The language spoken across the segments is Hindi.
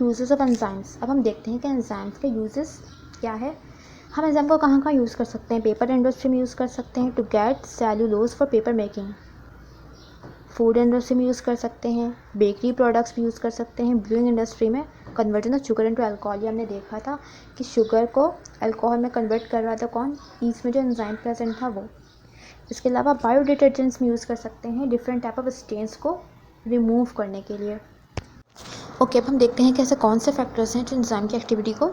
Uses of enzymes. अब हम देखते हैं कि एंजाइम्स के यूजेस क्या है। हम एंजाइम को कहाँ कहाँ यूज़ कर सकते हैं। पेपर इंडस्ट्री में यूज़ कर सकते हैं to get cellulose for paper making. Food industry में यूज़ कर सकते हैं, बेकरी प्रोडक्ट्स भी यूज़ कर सकते हैं। ब्रूइंग इंडस्ट्री में conversion of sugar into alcohol, ये हमने देखा था कि शुगर को अल्कोहल में कन्वर्ट कर रहा था कौन, ईस्ट में जो एंजाइम प्रेजेंट था वो। इसके अलावा बायो डिटर्जेंट्स में यूज़ कर सकते हैं डिफरेंट टाइप ऑफ स्टेन्स को रिमूव करने के लिए। ओके, अब हम देखते हैं कि ऐसे कौन से फैक्टर्स हैं जो एंजाइम की एक्टिविटी को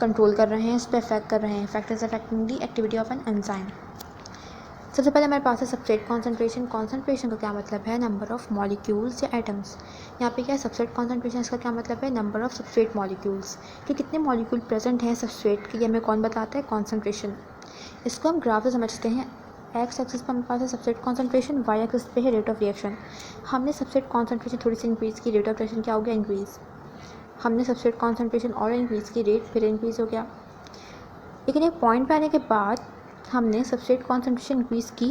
कंट्रोल कर रहे हैं, इस पर इफेक्ट कर रहे हैं। Factors affecting the activity of an enzyme. सबसे पहले हमारे पास है सबस्ट्रेट कॉन्सेंट्रेशन। कॉन्सेंट्रेशन का क्या मतलब है, नंबर ऑफ मॉलिक्यूल्स या एटम्स। यहाँ पे क्या है सबस्ट्रेट कॉन्सेंट्रेशन, इसका क्या मतलब है, नंबर ऑफ सबस्ट्रेट मॉलिक्यूल्स, कि कितने मॉलिक्यूल प्रेजेंट हैं सबस्ट्रेट के, ये हमें कौन बताता है, कॉन्सेंट्रेशन। इसको हम ग्राफ से समझते हैं। एक्स एक्सिस पर हमारे पास है सबस्ट्रेट कॉन्सेंट्रेशन, वाई एक्सिस पे है रेट ऑफ रिएक्शन। हमने सबस्ट्रेट कॉन्सेंट्रेशन थोड़ी सी इंक्रीज़ की, रेट ऑफ रिएक्शन क्या हो गया, इंक्रीज़। हमने सबस्ट्रेट कॉन्सेंट्रेशन और इंक्रीज़ की, रेट फिर इंक्रीज़ हो गया। लेकिन एक पॉइंट पे आने के बाद हमने सबस्ट्रेट कॉन्सेंट्रेशन इंक्रीज़ की,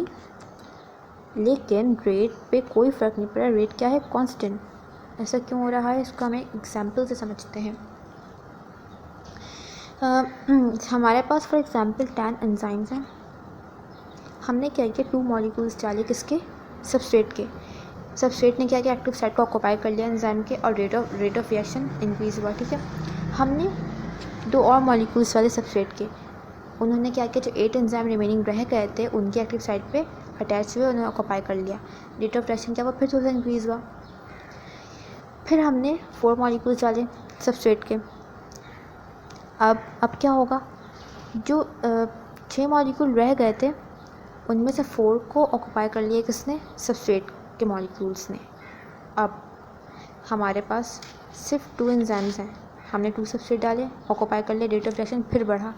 लेकिन रेट पे कोई फ़र्क नहीं पड़ा। रेट क्या है, कांस्टेंट। ऐसा क्यों हो रहा है, इसको हमें एग्जांपल से समझते हैं। हमारे पास फॉर एग्जांपल 10 एंजाइम्स हैं। हमने क्या किया, 2 मॉलिक्यूल्स डाले किसके, सबस्ट्रेट के। सबस्ट्रेट ने क्या किया, एक्टिव साइट को ऑक्यूपाई कर लिया एंजाइम के, और रेट ऑफ रिएक्शन इंक्रीज़ हुआ। ठीक है, हमने 2 और मॉलिक्यूल्स वाले सबस्ट्रेट के, उन्होंने क्या किया, जो 8 एंजाइम रिमेनिंग रह गए थे उनकी एक्टिव साइट पे अटैच हुए, उन्होंने ऑक्यूपाई कर लिया। रेट ऑफ रिएक्शन क्या हुआ, फिर थोड़ा सा इंक्रीज़ हुआ। फिर हमने 4 मॉलिक्यूल्स डाले सबस्ट्रेट के। अब क्या होगा, जो 6 मॉलिक्यूल रह गए थे उनमें से 4 को ऑक्यूपाई कर लिया किसने, सबस्ट्रेट के मॉलिक्यूल्स ने। अब हमारे पास सिर्फ 2 एंजाइम्स हैं, हमने 2 सबस्ट्रेट डाले, ऑक्यूपाई कर लिया, रेट ऑफ रिएक्शन फिर बढ़ा।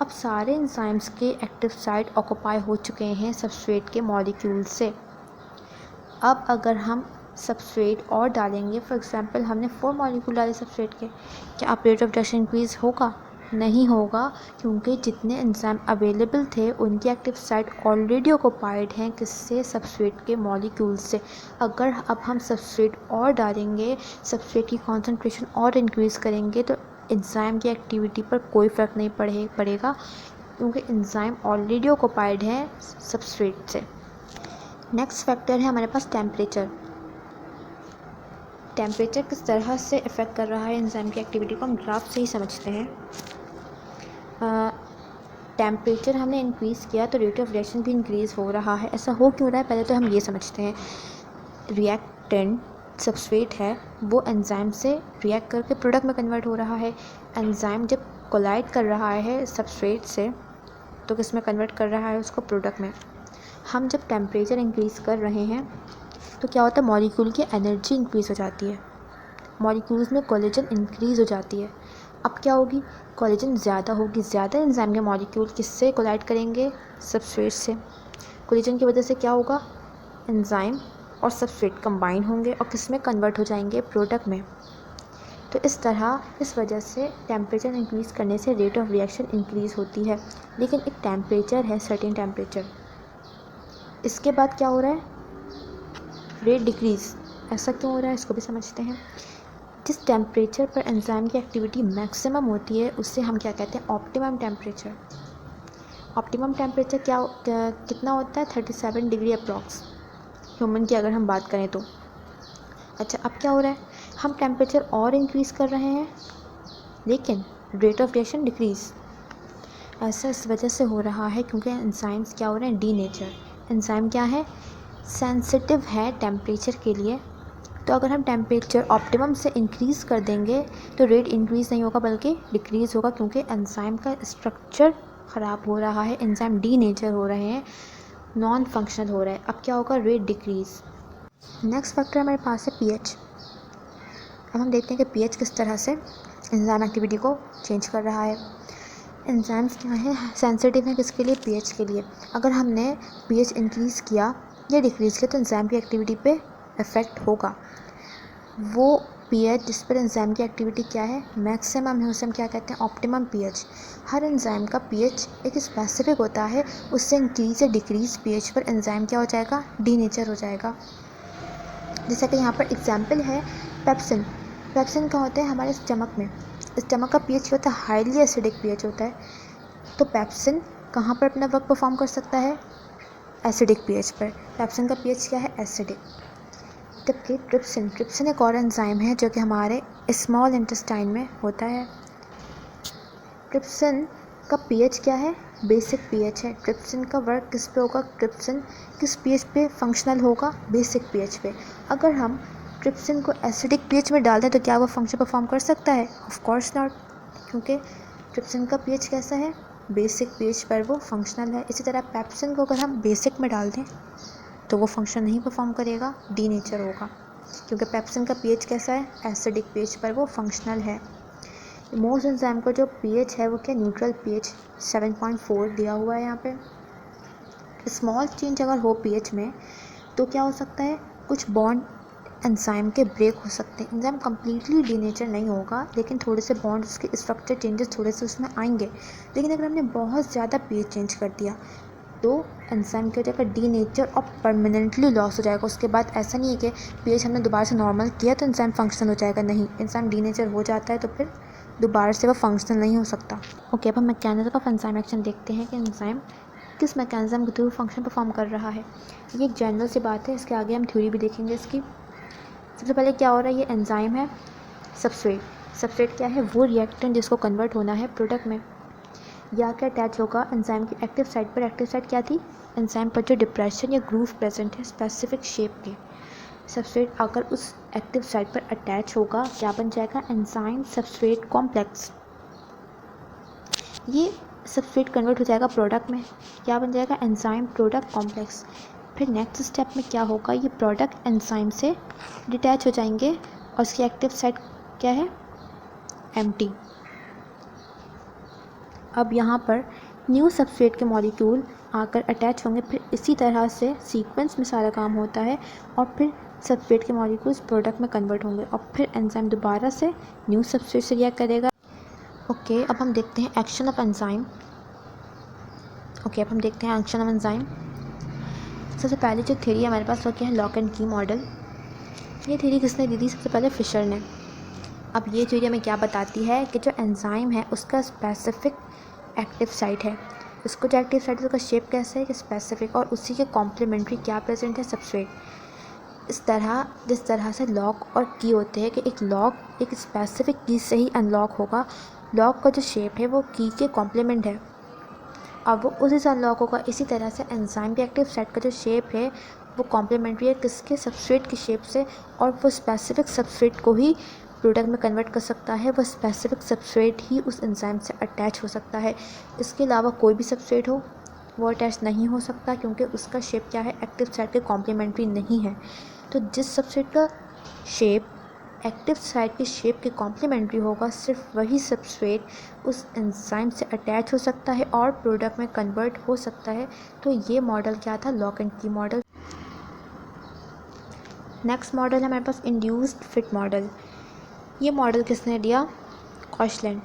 अब सारे एंजाइम्स के एक्टिव साइट ऑक्यूपाई हो चुके हैं सबस्ट्रेट के मॉलिक्यूल से। अब अगर हम सबस्ट्रेट और डालेंगे, फॉर एग्जांपल हमने 4 मॉलिक्यूल डाले सबस्ट्रेट के, क्या अब रेट ऑफ रिएक्शन इंक्रीज़ होगा, नहीं होगा, क्योंकि जितने एंजाइम अवेलेबल थे उनकी एक्टिव साइट ऑलरेडी ऑक्यूपाइड हैं किससे, सबस्ट्रेट के मॉलिक्यूल से। अगर अब हम सबस्ट्रेट और डालेंगे, सबस्ट्रेट की कॉन्सेंट्रेशन और इंक्रीज़ करेंगे, तो एंजाइम की एक्टिविटी पर कोई फ़र्क नहीं पड़ेगा, क्योंकि एंजाइम ऑलरेडी ऑक्यूपाइड है सबस्ट्रेट से। नेक्स्ट फैक्टर है हमारे पास टेम्परेचर। टेम्परेचर किस तरह से इफ़ेक्ट कर रहा है एंजाइम की एक्टिविटी को, हम ग्राफ से ही समझते हैं। टेम्परेचर हमने इंक्रीज़ किया तो रेट ऑफ रिएक्शन भी इंक्रीज़ हो रहा है। ऐसा हो क्यों रहा है, पहले तो हम ये समझते हैं। रिएक्टेंट सबस्ट्रेट है, वो एंजाइम से रिएक्ट करके प्रोडक्ट में कन्वर्ट हो रहा है। एंजाइम जब कोलाइड कर रहा है सबस्ट्रेट से, तो किस में कन्वर्ट कर रहा है, उसको प्रोडक्ट में। हम जब टेम्परेचर इंक्रीज़ कर रहे हैं तो क्या होता है, मॉलिक्यूल की एनर्जी इंक्रीज़ हो जाती है, मॉलिक्यूल्स में कोलेजन इंक्रीज़ हो जाती है। अब क्या होगी, कोलेजन ज़्यादा होगी, ज़्यादा एंजाइम के मॉलिक्यूल किससे कोलाइड करेंगे, सबस्ट्रेट से। कोलिजन की वजह से क्या होगा, एंजाइम और सबस्ट्रेट कंबाइन होंगे और किस में कन्वर्ट हो जाएंगे, प्रोडक्ट में। तो इस तरह इस वजह से टेम्परेचर इंक्रीज़ करने से रेट ऑफ रिएक्शन इंक्रीज़ होती है। लेकिन एक टेम्परेचर है, सर्टेन टेम्परेचर, इसके बाद क्या हो रहा है, रेट डिक्रीज़। ऐसा क्यों हो रहा है, इसको भी समझते हैं। जिस टेम्परेचर पर एंजाइम की एक्टिविटी मैक्सिमम होती है उससे हम क्या कहते हैं, ऑप्टिमम टेम्परेचर। ऑप्टिमम टेम्परेचर कितना होता है, 37 डिग्री अप्रॉक्स, ह्यूमन की अगर हम बात करें तो। अच्छा, अब क्या हो रहा है, हम टेम्परेचर और इंक्रीज़ कर रहे हैं लेकिन रेट ऑफ रिएक्शन डिक्रीज़। ऐसा इस वजह से हो रहा है क्योंकि एंजाइम्स क्या हो रहे हैं, डीनेचर। एंजाइम क्या है, सेंसिटिव है टेम्परेचर के लिए। तो अगर हम टेम्परेचर ऑप्टिमम से इंक्रीज़ कर देंगे तो रेट इंक्रीज़ नहीं होगा बल्कि डिक्रीज़ होगा, क्योंकि एंजाइम का स्ट्रक्चर ख़राब हो रहा है, एंजाइम डीनेचर हो रहे हैं, नॉन फंक्शनल हो रहा है। अब क्या होगा, रेट डिक्रीज़। नेक्स्ट फैक्टर हमारे पास है पीएच। अब हम देखते हैं कि पीएच किस तरह से एंजाइम एक्टिविटी को चेंज कर रहा है। एंजाइम्स क्या है, सेंसिटिव है किसके लिए, पीएच के लिए। अगर हमने पीएच इंक्रीज़ किया या डिक्रीज़ किया तो एंजाइम की एक्टिविटी पे इफ़ेक्ट होगा। वो पीएच जिस पर एंजाइम की एक्टिविटी क्या है, मैक्सिमम है, उसे हम क्या कहते हैं, ऑप्टिमम पीएच। हर एंजाइम का पीएच एक स्पेसिफिक होता है, उससे इंक्रीज़ या डिक्रीज़ पीएच पर एंजाइम क्या हो जाएगा, डीनेचर हो जाएगा। जैसा कि यहाँ पर एग्जाम्पल है पेप्सिन। पेप्सिन कहाँ होते हैं? हमारे स्टमक में। स्टमक का पीएच होता है हाईली एसिडिक पीएच होता है। तो पेप्सिन कहाँ पर अपना वर्क परफॉर्म कर सकता है? एसिडिक पीएच पर। पेप्सिन का पीएच क्या है? एसिडिक। जबकि ट्रिप्सिन एक और एंजाइम है जो कि हमारे स्मॉल इंटेस्टाइन में होता है। ट्रिप्सिन का पीएच क्या है? बेसिक पीएच है। ट्रिप्सिन का वर्क किस पे होगा? ट्रिप्सिन किस पीएच पे फंक्शनल होगा? बेसिक पीएच पे। अगर हम ट्रिप्सिन को एसिडिक पीएच में डाल दें तो क्या वो फंक्शन परफॉर्म कर सकता है? ऑफ कोर्स नॉट, क्योंकि ट्रिप्सिन का पीएच कैसा है? बेसिक पीएच पर वो फंक्शनल है। इसी तरह पेप्सिन को अगर हम बेसिक में डाल दें तो वो फंक्शन नहीं परफॉर्म करेगा, डीनेचर होगा, क्योंकि पेप्सिन का पीएच कैसा है? एसिडिक पीएच पर वो फंक्शनल है। मोस्ट एंजाइम का जो पीएच है वो क्या? न्यूट्रल पीएच 7.4 दिया हुआ है यहाँ पे। स्मॉल चेंज अगर हो पीएच में तो क्या हो सकता है? कुछ बॉन्ड एंजाइम के ब्रेक हो सकते हैं। एंजाइम कम्प्लीटली डीनेचर नहीं होगा, लेकिन थोड़े से बॉन्ड, उसके स्ट्रक्चर चेंजेस थोड़े से उसमें आएंगे। लेकिन अगर हमने बहुत ज़्यादा पीएच चेंज कर दिया तो एंजाइम क्या हो जाएगा? डीनेचर और परमानेंटली लॉस हो जाएगा। उसके बाद ऐसा नहीं है कि पीएच हमने दोबारा से नॉर्मल किया तो एंजाइम फंक्शनल हो जाएगा, नहीं। एंजाइम डीनेचर हो जाता है तो फिर दोबारा से वो फंक्शनल नहीं हो सकता। ओके, अब हम मैकेनिज्म ऑफ एंजाइम एक्शन देखते हैं कि एंजाइम किस मैकेनिज्म के थ्रू फंक्शन परफॉर्म कर रहा है। ये एक जनरल सी बात है, इसके आगे हम थ्योरी भी देखेंगे इसकी। सबसे पहले क्या हो रहा है? ये एंजाइम है सबस्ट्रेट क्या है? वो रिएक्टेंट जिसको कन्वर्ट होना है प्रोडक्ट में। या क्या अटैच होगा एंजाइम की एक्टिव साइट पर? एक्टिव साइट क्या थी? एंजाइम पर जो डिप्रेशन या ग्रूव प्रेजेंट है स्पेसिफिक शेप के, सबस्ट्रेट आकर उस एक्टिव साइट पर अटैच होगा, क्या बन जाएगा? Enzyme substrate complex. ये सबस्ट्रेट कन्वर्ट हो जाएगा प्रोडक्ट में, क्या बन जाएगा? Enzyme product complex. फिर नेक्स्ट स्टेप में क्या होगा? ये प्रोडक्ट एंजाइम से डिटैच हो जाएंगे और उसकी एक्टिव साइट क्या है? एम्प्टी। अब यहाँ पर न्यू सबस्ट्रेट के मॉलिक्यूल आकर अटैच होंगे। फिर इसी तरह से सीक्वेंस में सारा काम होता है और फिर सबस्ट्रेट के मॉलिक्यूल्स प्रोडक्ट में कन्वर्ट होंगे और फिर एंजाइम दोबारा से न्यू सबस्ट्रेट से रिएक्ट करेगा। ओके, अब हम देखते हैं एक्शन ऑफ एंजाइम। सबसे पहले जो थ्योरी है हमारे पास वो क्या है? Lock and key model. ये थ्योरी किसने दी थी? सबसे पहले फिशर ने। अब ये थ्योरी हमें क्या बताती है कि जो एंजाइम है उसका स्पेसिफिक एक्टिव साइट है। उसको जो एक्टिव साइट है उसका शेप कैसे है? कि स्पेसिफिक, और उसी के कॉम्प्लीमेंट्री क्या प्रेजेंट है? सबस्ट्रेट। जिस तरह से लॉक और की होते हैं कि एक लॉक एक स्पेसिफिक की से ही अनलॉक होगा। लॉक का जो शेप है वो की के कॉम्प्लीमेंट है, अब वो उसी से अनलॉक होगा। इसी तरह से एंजाइम के एक्टिव साइट का जो शेप है वो कॉम्प्लीमेंट्री है किसके? सबस्ट्रेट की शेप से, और वो स्पेसिफिक सबस्ट्रेट को ही प्रोडक्ट में कन्वर्ट कर सकता है। वो स्पेसिफिक सबस्ट्रेट ही उस एंजाइम से अटैच हो सकता है। इसके अलावा कोई भी सबस्ट्रेट हो वो अटैच नहीं हो सकता, क्योंकि उसका शेप क्या है? एक्टिव साइट के कॉम्प्लीमेंट्री नहीं है। तो जिस सबस्ट्रेट का शेप एक्टिव साइट की शेप के कॉम्प्लीमेंट्री होगा, सिर्फ वही सबस्ट्रेट उस एंजाइम से अटैच हो सकता है और प्रोडक्ट में कन्वर्ट हो सकता है। तो ये मॉडल क्या था? Lock and key model. Next model है हमारे पास इंड्यूस्ड फिट मॉडल। ये मॉडल किसने दिया? कॉशलैंड।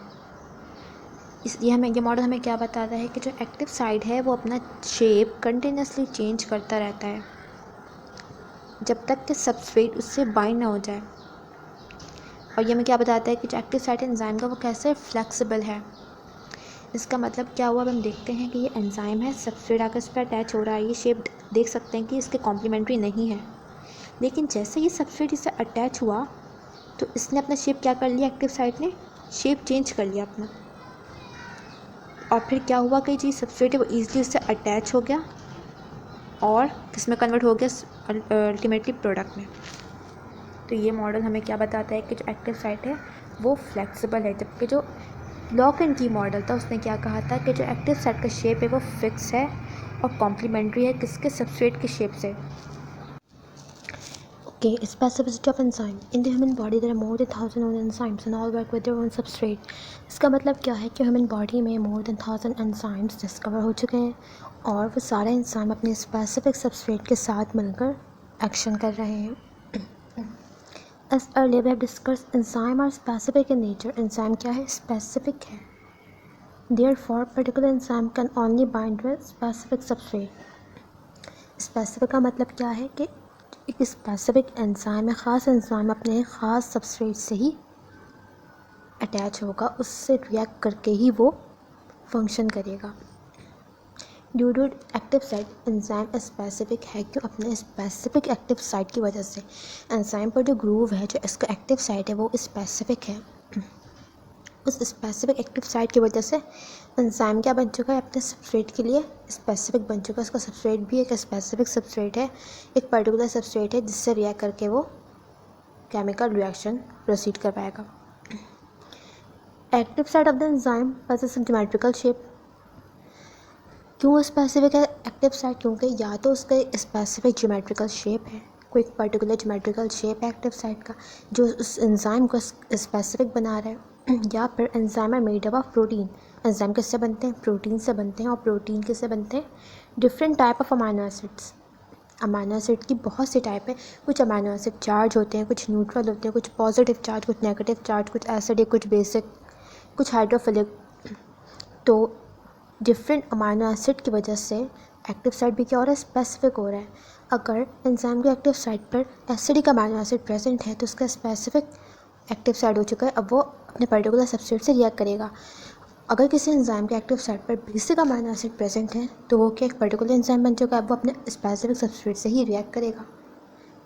ये मॉडल हमें क्या बताता है कि जो एक्टिव साइट है वो अपना शेप कंटिन्यूसली चेंज करता रहता है जब तक कि सबस्ट्रेट उससे बाइंड ना हो जाए। और ये हमें क्या बताता है कि जो एक्टिव साइट एंजाइम का वो कैसे फ्लेक्सिबल है। इसका मतलब क्या हुआ? अब हम देखते हैं कि ये एंजाइम है, सबस्ट्रेट आकर इस पर अटैच हो रहा है। ये शेप देख सकते हैं कि इसके कॉम्प्लीमेंट्री नहीं है, लेकिन जैसे ये सबस्ट्रेट इससे अटैच हुआ तो इसने अपना शेप क्या कर लिया? एक्टिव साइट ने शेप चेंज कर लिया अपना, और फिर क्या हुआ कि जी सबस्ट्रेट है वो ईजिली उससे अटैच हो गया और किसमें कन्वर्ट हो गया? अल्टीमेटली प्रोडक्ट में। तो ये मॉडल हमें क्या बताता है कि जो एक्टिव साइट है वो फ्लेक्सिबल है, जबकि जो लॉक एंड की मॉडल था उसने क्या कहा था कि जो एक्टिव साइट का शेप है वो फिक्स है और कॉम्प्लीमेंट्री है किसके? सबस्ट्रेट के शेप से। Okay, specificity of enzyme. In the human body there are more than 1000 known enzymes and all work with their own substrate. इसका मतलब क्या है कि ह्यूमन बॉडी में मोर देन 1000 एंजाइम्स डिस्कवर हो चुके हैं और वो सारे एंजाइम अपने स्पेसिफिक सबस्ट्रेट के साथ मिलकर एक्शन कर रहे हैं। As earlier we have discussed, enzyme are specific in nature. Enzyme क्या है? Specific है. Therefore, particular enzyme can only bind with specific substrate. Specific का मतलब क्या है कि एक स्पेसिफिक एंजाइम है, ख़ास एंजाइम अपने ख़ास सबस्ट्रेट से ही अटैच होगा, उससे रिएक्ट करके ही वो फंक्शन करेगा। Due to active site enzyme specific है, क्यों? अपने स्पेसिफिक एक्टिव साइट की वजह से। एंजाइम पर जो ग्रूव है, जो इसका एक्टिव साइट है, वो स्पेसिफिक है। उस स्पेसिफिक एक्टिव साइट की वजह से एंजाइम क्या बन चुका है? अपने सबस्ट्रेट के लिए स्पेसिफिक बन चुका है। उसका सबस्ट्रेट भी एक स्पेसिफिक सबस्ट्रेट है, एक पर्टिकुलर सबस्ट्रेट है जिससे रिएक्ट करके वो केमिकल रिएक्शन प्रोसीड कर पाएगा। Active site of the enzyme possesses geometrical shape. क्यों वो स्पेसिफिक है एक्टिव साइट? क्योंकि या तो उसका स्पेसिफिक ज्योमेट्रिकल शेप है, कोई पर्टिकुलर ज्योमेट्रिकल शेप है एक्टिव साइट का जो उस एंजाइम को स्पेसिफिक बना रहा है, या फिर एंजाइम है made up of protein. Enzyme किससे बनते हैं? प्रोटीन से बनते हैं। और प्रोटीन किससे बनते हैं? Different type of amino acids. Amino acid की बहुत सी टाइप है। कुछ अमाइनो एसिड चार्ज होते हैं, कुछ न्यूट्रल होते हैं, कुछ पॉजिटिव चार्ज, कुछ नेगेटिव चार्ज, कुछ एसिडिक, कुछ बेसिक, कुछ हाइड्रोफिलिक। तो डिफरेंट अमाइनो एसिड की वजह से एक्टिव साइट भी क्या हो रहा है? स्पेसिफिक हो रहा है। अगर एंजाइम के एक्टिव साइट पर एसिडिक अमाइनो एसिड प्रेजेंट है तो उसका स्पेसिफिक एक्टिव साइट हो चुका है, अब वो अपने पर्टिकुलर सबस्ट्रेट से रिएक्ट करेगा। अगर किसी एंजाइम के एक्टिव साइट पर बेसिक अमाइनो एसिड प्रेजेंट है तो वो क्या एक पर्टिकुलर एंजाइम बन चुका है, अब वो अपने स्पेसिफिक सबस्ट्रेट से ही रिएक्ट करेगा।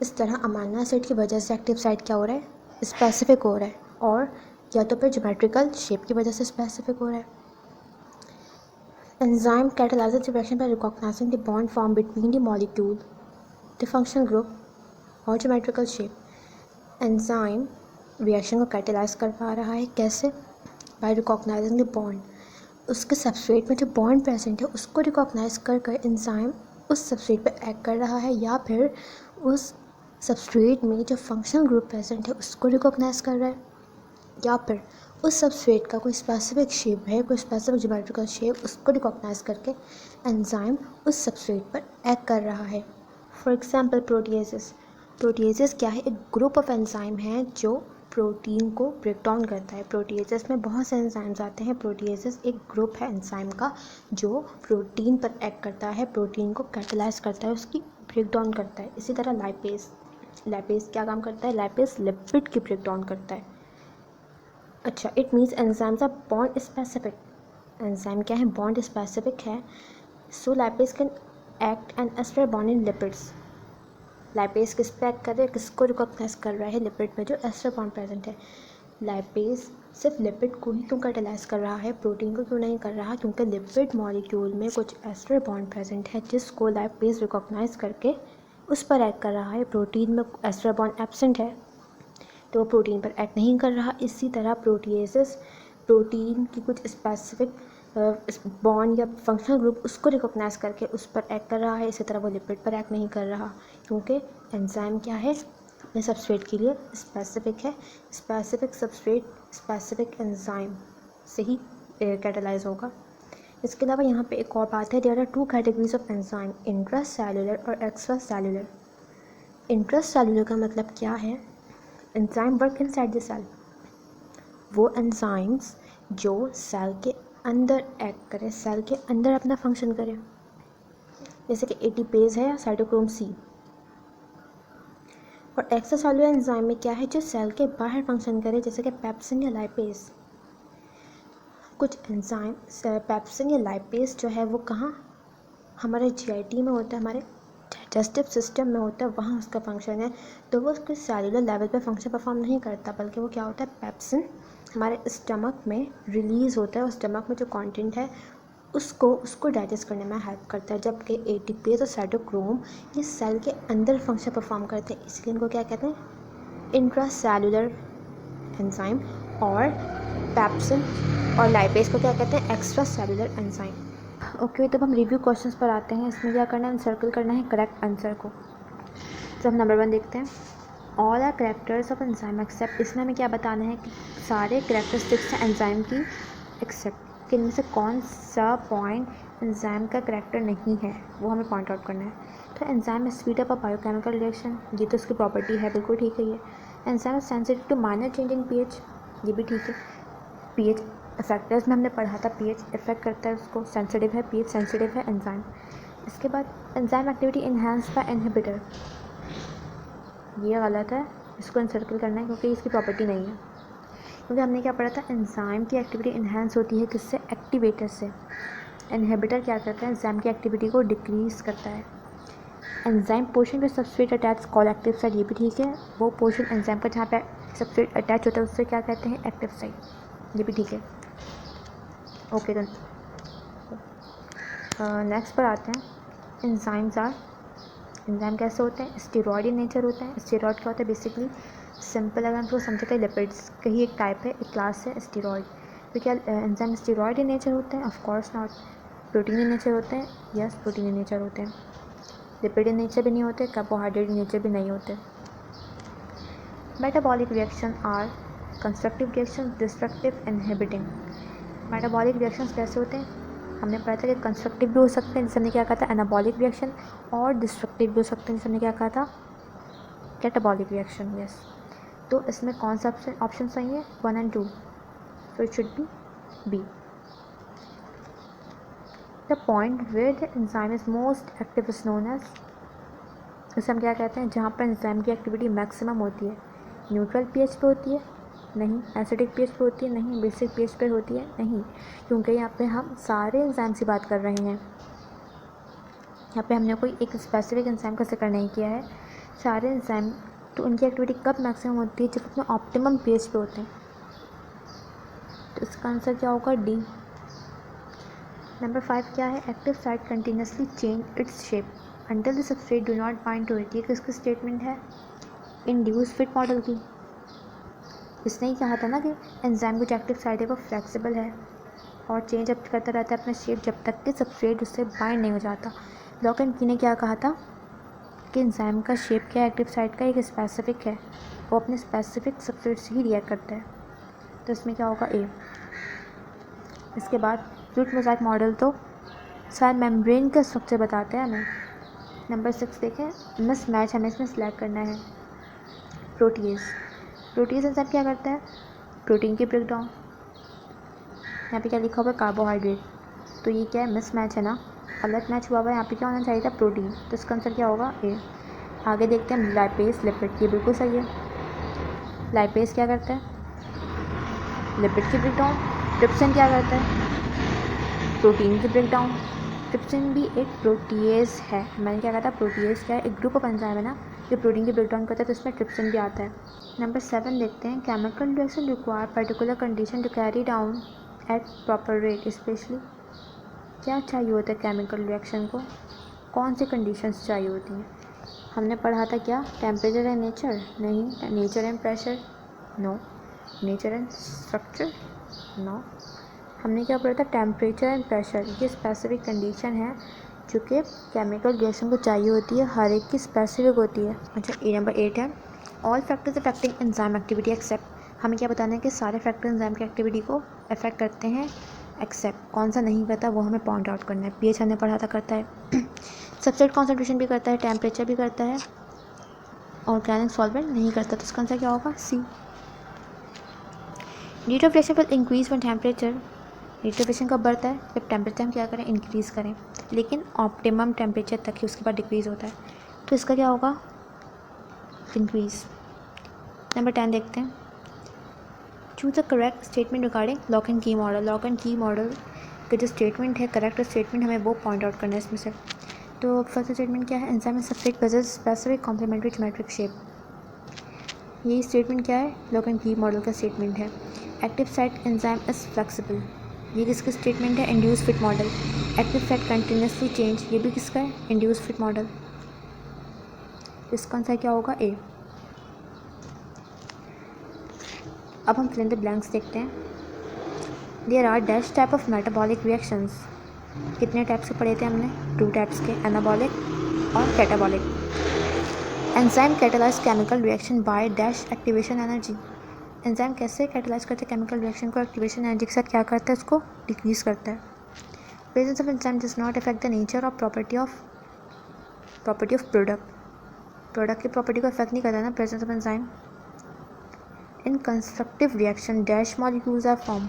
इस तरह अमाइनो एसिड की वजह से एक्टिव साइट क्या हो रहा है? स्पेसिफिक हो रहा है, और या तो फिर ज्योमेट्रिकल शेप की वजह से स्पेसिफिक हो रहा है। Enzyme catalyzes the reaction by recognizing the bond formed between the molecule, the functional group और geometrical shape. Enzyme रिएक्शन को कैटेलाइज कर पा रहा है कैसे? By recognizing the bond. उसके सबस्ट्रेट में जो बॉन्ड प्रेजेंट है उसको रिकॉग्नाइज कर कर एंजाइम उस सबस्ट्रेट पर एक्ट कर रहा है, या फिर उस सबस्ट्रेट में जो फंक्शनल ग्रुप प्रेजेंट है उसको रिकॉग्नाइज कर रहा है, या फिर उस सबस्ट्रेट का कोई स्पेसिफिक शेप है, कोई स्पेसिफिक ज्योमेट्रिकल शेप, उसको रिकॉग्नाइज करके एंजाइम उस सबस्ट्रेट पर एक्ट कर रहा है। For example proteases. प्रोटीएजेस क्या है? एक ग्रुप ऑफ एंजाइम है जो प्रोटीन को ब्रेक डाउन करता है। प्रोटीएजेस में बहुत से एंजाइम्स आते हैं। प्रोटीएजेस एक ग्रुप है एंजाइम का जो प्रोटीन पर एक्ट करता है, प्रोटीन को कैटेलाइज करता है, उसकी ब्रेक डाउन करता है। इसी तरह लाइपेज। लाइपेज क्या काम करता है? लाइपेज लिपिड की ब्रेक डाउन करता है। अच्छा, it means enzymes are bond specific. Enzyme क्या है? बॉन्ड स्पेसिफिक है। So lipase can act and ester bond in lipids. Lipase किस पे एक्ट कर रहा है? किसको रिकॉग्नाइज कर रहा है? लिपिड में जो एस्टर बॉन्ड प्रेजेंट है। लाइपेज सिर्फ लिपिड को ही क्यों कैटेलाइज कर रहा है, प्रोटीन को क्यों नहीं कर रहा? क्योंकि लिपिड मॉलिक्यूल में कुछ एस्टर बॉन्ड प्रेजेंट है जिसको लाइपेज रिकॉग्नाइज करके उस पर एक्ट कर रहा है। प्रोटीन में एस्टर बॉन्ड एब्सेंट है तो वो प्रोटीन पर एक्ट नहीं कर रहा। इसी तरह प्रोटीएसेस प्रोटीन की कुछ स्पेसिफिक बॉन्ड या फंक्शनल ग्रुप उसको रिकॉग्नाइज करके उस पर एक्ट कर रहा है। इसी तरह वो लिपिड पर एक्ट नहीं कर रहा, क्योंकि एंजाइम क्या है? अपने सबस्ट्रेट के लिए स्पेसिफिक है। स्पेसिफिक सबस्ट्रेट स्पेसिफिक एंजाइम से ही कैटेलाइज होगा। इसके अलावा यहाँ पे एक और बात है, there are two categories of enzyme, intracellular और एक्स्ट्रा सेल्युलर। इंट्रासेल्युलर का मतलब क्या है? Enzyme work inside the cell. वो एंजाइम्स जो सेल के अंदर एक्ट करे, सेल के अंदर अपना फंक्शन करे, जैसे कि एटीपेज है या साइटोक्रोम सी। और एक्स्ट्रा सेल्युलर एंजाइम में क्या है? जो सेल के बाहर फंक्शन करे, जैसे कि पेप्सिन या लाइपेज। कुछ एंजाइम पेप्सिन या लाइपेज जो है वो कहाँ? हमारे जीआईटी में होता है, हमारे डाइजेस्टिव सिस्टम में होता है, वहाँ उसका फंक्शन है। तो वो उसके सेलुलर लेवल पे फंक्शन परफॉर्म नहीं करता, बल्कि वो क्या होता है? पेप्सिन हमारे स्टमक में रिलीज़ होता है, और स्टमक में जो कंटेंट है उसको डाइजेस्ट करने में हेल्प करता है। जबकि एटीपेज और साइटोक्रोम ये सेल के अंदर फंक्शन परफॉर्म करते हैं, इसलिए इनको क्या कहते हैं? Intracellular enzyme. और पेप्सिन और लाइपेज को क्या कहते हैं? Extra cellular enzyme. ओके, तब हम रिव्यू क्वेश्चंस पर आते हैं। इसमें क्या करना है? सर्कल करना है करेक्ट आंसर को। तो हम नंबर 1 देखते हैं। All are characters of enzyme except. इसमें हमें क्या बताना है कि सारे कैरेक्टरिस्टिक्स हैं एंजाइम की एक्सेप्ट कि इनमें से कौन सा पॉइंट एंजाइम का कैरेक्टर नहीं है, वो हमें पॉइंट आउट करना है। तो एंजाइम में speed up a biochemical reaction, ये तो उसकी प्रॉपर्टी है, बिल्कुल ठीक है ये। Enzyme sensitive to minor change in pH, ये भी ठीक है। पीएच फैक्टर्स में हमने पढ़ा था, पीएच इफेक्ट करता है उसको, सेंसिटिव है, पीएच सेंसिटिव है एंजाइम। इसके बाद enzyme activity enhance by inhibitor. ये गलत है, इसको अनसर्कल करना है क्योंकि इसकी प्रॉपर्टी नहीं है। क्योंकि हमने क्या पढ़ा था, एंजाइम की एक्टिविटी इन्हेंस होती है किससे, एक्टिवेटर से। इनहिबिटर क्या करता है, एंजाइम की एक्टिविटी को डिक्रीज़ करता है। एंजाइम पोर्शन पे substrate attach call active site, ये भी ठीक है। वो पोर्शन एंजाइम का जहाँ पे सबस्ट्रेट अटैच होता है उससे क्या कहते हैं, एक्टिव साइट, ये भी ठीक है। Okay done. नेक्स्ट पर आते हैं, एंजाइम्स आर, एंजाइम कैसे होते हैं, स्टेरॉयड इन नेचर होते हैं। स्टेरॉयड क्या होता है, बेसिकली सिंपल अगर हम इसको समझते हैं, लिपिड्स का ही एक टाइप है, एक क्लास है स्टेरॉयड। तो क्या एंजाइम स्टेरॉयड इन नेचर होते हैं, of course not. Protein in nature होते हैं, यस प्रोटीन इन नेचर होते हैं। लिपिड इन नेचर भी नहीं होते, कार्बोहाइड्रेट इन नेचर भी नहीं होते। Metabolic reaction are constructive reaction, destructive, inhibiting. Metabolic reactions कैसे होते हैं, हमने पढ़ा था कि कंस्ट्रक्टिव भी हो सकते हैं, जिससे हमने क्या कहा था एनाबॉलिक रिएक्शन, और डिस्ट्रक्टिव भी हो सकते हैं, जिससे हमने क्या कहा था कैटाबॉलिक रिएक्शन, यस। तो इसमें कौन सा ऑप्शन सही है, 1 and 2, so it should be B. The point where the enzyme is most active is known as, इसे हम क्या कहते हैं, जहाँ पर एंजाइम की एक्टिविटी मैक्सिमम होती है। न्यूट्रल पीएच पे होती है, नहीं। एसिडिक पीएच पे होती है, नहीं। बेसिक पीएच पे होती है, नहीं। क्योंकि यहाँ पे हम सारे एंजाइम की बात कर रहे हैं, यहाँ पे हमने कोई एक स्पेसिफिक एंजाइम का जिक्र नहीं किया है। सारे एंजाइम, तो उनकी एक्टिविटी कब मैक्सिमम होती है, जब अपने ऑप्टिमम पीएच पे होते हैं। तो इसका आंसर क्या होगा, डी। नंबर 5 क्या है, active site continuously change its shape until the substrate do not bind to it. ये किसकी स्टेटमेंट है, इंड्यूस फिट मॉडल की। इसने ही कहा था ना कि एंजाइम की जो एक्टिव साइट है वो फ्लेक्सिबल है और चेंज अप करता रहता है अपना शेप जब तक कि सबस्ट्रेट उससे बाइंड नहीं हो जाता। लॉक एंड की ने क्या कहा था कि एंजाइम का शेप क्या है, एक्टिव साइट का एक स्पेसिफिक है, वो अपने स्पेसिफिक सबस्ट्रेट से ही रिएक्ट करता है। तो इसमें क्या होगा, ए। इसके बाद फ्लूइड मोज़ाइक मॉडल तो शायद मेम्ब्रेन का स्ट्रक्चर बताते हैं हमें। नंबर 6 देखें, मिस मैच हमें इसमें सिलेक्ट करना है। प्रोटीज, प्रोटीज एंजाइम क्या करता है, प्रोटीन की ब्रेकडाउन। यहाँ पे क्या लिखा हुआ है, कार्बोहाइड्रेट। तो ये क्या है, मिस मैच है ना, गलत मैच हुआ हुआ है। यहाँ पे क्या होना चाहिए था, प्रोटीन। तो इसका आंसर क्या होगा, ए। आगे देखते हैं, लाइपेज लिपिड, ये बिल्कुल सही है। लाइपेज क्या करता है, लिपिड की ब्रेकडाउन। ट्रिप्सिन क्या करता है, प्रोटीन की ब्रेकडाउन। ट्रिप्सिन भी एक प्रोटीएज है, मैंने क्या कहा था, प्रोटीएज क्या है, एक ग्रुप ऑफ एंजाइम है ना जो प्रोटीन की ब्रेकडाउन करता है, तो इसमें ट्रिप्सिन भी आता है। नंबर 7 देखते हैं, chemical reaction require particular condition to carry down at proper rate. Specially क्या चाहिए होता है केमिकल रिएक्शन को, कौन सी कंडीशंस चाहिए होती हैं। हमने पढ़ा था क्या, टेम्परेचर एंड नेचर, नहीं। Nature and pressure, no. Nature and structure, no. हमने क्या पढ़ा था, टेम्परेचर एंड प्रेशर, ये स्पेसिफिक कंडीशन है जो कि केमिकल रिएक्शन को चाहिए होती है, हर एक की स्पेसिफिक होती है। अच्छा, नंबर 8 है, all factors affecting enzyme activity except. हमें क्या बताना है कि सारे फैक्टर एंजाइम की एक्टिविटी को अफेक्ट करते हैं, एक्सेप्ट कौन सा नहीं करता वो हमें पॉइंट आउट करना है। पीएच हमने पढ़ा था करता है, सबस्ट्रेट कॉन्सेंट्रेशन भी करता है, टेम्परेचर भी करता है, ऑर्गेनिक सॉल्वेंट नहीं करता। तो इसका आंसर क्या होगा, C. Rate of reaction will increase when temperature, rate of reaction कब बढ़ता है, जब टेम्परेचर हम क्या करें, इंक्रीज़ करें, लेकिन ऑप्टिमम टेम्परेचर तक ही, उसके बाद डिक्रीज़ होता है। तो इसका क्या होगा, इंक्रीज़। नंबर 10 देखते हैं, choose the correct statement regarding lock and key model. Lock and key model का जो स्टेटमेंट है, करेक्ट स्टेटमेंट, हमें वो पॉइंट आउट करना है इसमें से। तो फर्स्ट स्टेटमेंट क्या है, enzyme and substrate possess specific complementary geometric shape. ये स्टेटमेंट क्या है, लॉक एंड की मॉडल का स्टेटमेंट है। Active site enzyme is flexible, ये किसका स्टेटमेंट है, induce fit model. Active site continuously change, ये भी किसका है, इंड्यूस फिट मॉडल। इसका आंसर क्या होगा, ए। अब हम फिल इन द ब्लैंक्स देखते हैं। There are dash type of metabolic reactions, कितने टाइप्स के पढ़े थे हमने, 2 टाइप्स के, एनाबॉलिक और catabolic. Enzyme catalyse chemical reaction by dash activation energy. Enzyme कैसे कैटालाइज करते हैं केमिकल रिएक्शन को, एक्टिवेशन एनर्जी के साथ क्या करता है, उसको डिक्रीज करता है। Presence of enzyme does not affect the nature और प्रॉपर्टी ऑफ प्रोडक्ट की प्रॉपर्टी को अफेक्ट नहीं करता ना presence of enzyme. In constructive reaction dash molecules are form,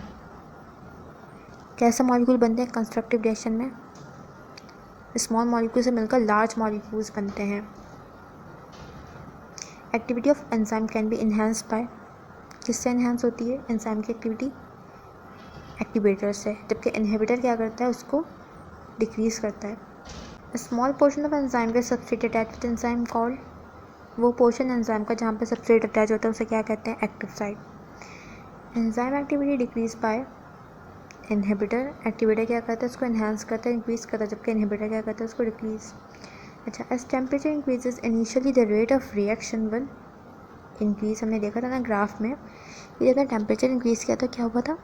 कैसे मॉलिक्यूल बनते हैं कंस्ट्रक्टिव रिएक्शन में, स्मॉल मॉलिक्यूल से मिलकर लार्ज मॉलिक्यूल्स बनते हैं। Activity of enzyme can be enhanced by, किससे इन्हेंस होती है एंजाइम की एक्टिविटी? एक्टिवेटर से, जबकि इनहिबिटर क्या करता है, उसको डिक्रीज करता है। स्मॉल पोर्शन ऑफ एंजाइम के substrate attach with enzyme called, वो पोर्शन एंजाइम का जहाँ पे सबस्ट्रेट अटैच होता है उसे क्या कहते हैं? Active site. Enzyme activity decrease by inhibitor, activator क्या करता है, उसको इन्हांस करता है, इंक्रीज करता है, जबकि इनहिबिटर क्या करता है, उसको डिक्रीज। अच्छा, as temperature increases initially the rate of reaction will increase, हमने देखा था ना ग्राफ में कि जब टेम्परेचर इंक्रीज किया तो क्या हुआ था,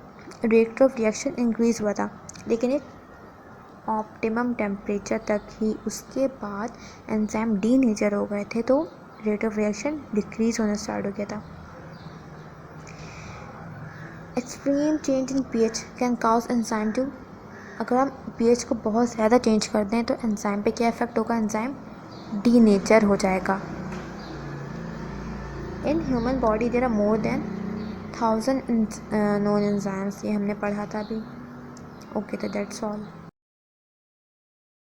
रेट ऑफ रिएक्शन इंक्रीज हुआ था, लेकिन एक ऑप्टिमम टेम्परेचर तक ही, उसके बाद एंजाइम डीनेचर हो गए थे तो रेट ऑफ रिएक्शन डिक्रीज होना स्टार्ट हो गया था। Extreme change in pH can cause enzyme to, अगर हम पीएच को बहुत ज़्यादा चेंज कर दें तो एंजाइम पे क्या इफेक्ट होगा, एंजाइम डीनेचर हो जाएगा। In human body there are more than 1000 known enzymes, ये हमने पढ़ा था अभी। ओके, तो दैट्स ऑल।